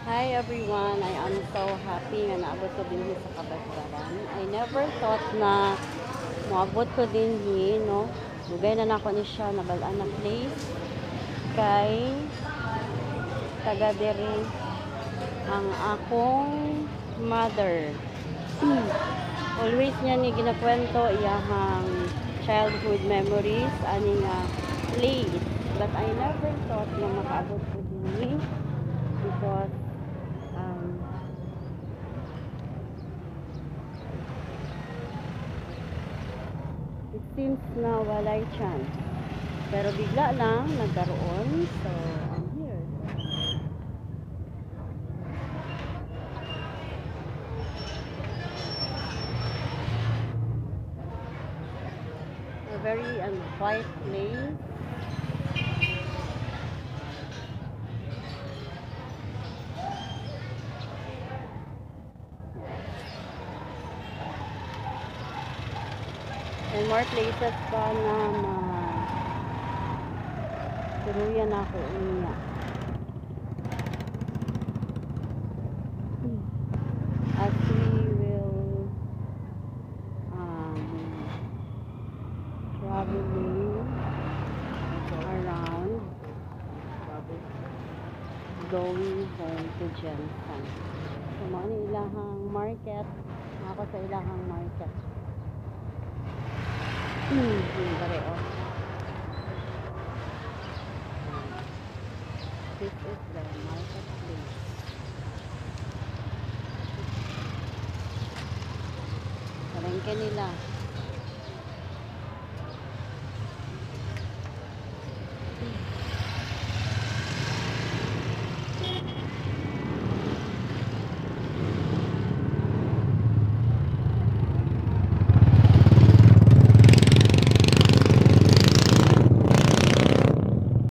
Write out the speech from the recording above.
Hi everyone, I am so happy nga naabot ko din sa Kabasbaran. I never thought na maabot ko din no. Dugay na nako ni siya nabalaan na place kay taga diri ang akong mother. Always niya ni ginakwento iyahang childhood memories ani nga place. But I never thought na makaabot ko din because it seems na walay chance. Pero bigla lang nagkaroon. So, I'm here. A very quiet place. And more places pa na turuyan ako niya. As we will traveling around going home to Jensen. So, mga ilahang market. Ako sa ilahang market. Bareo. This is the marketplace. Palengke nila.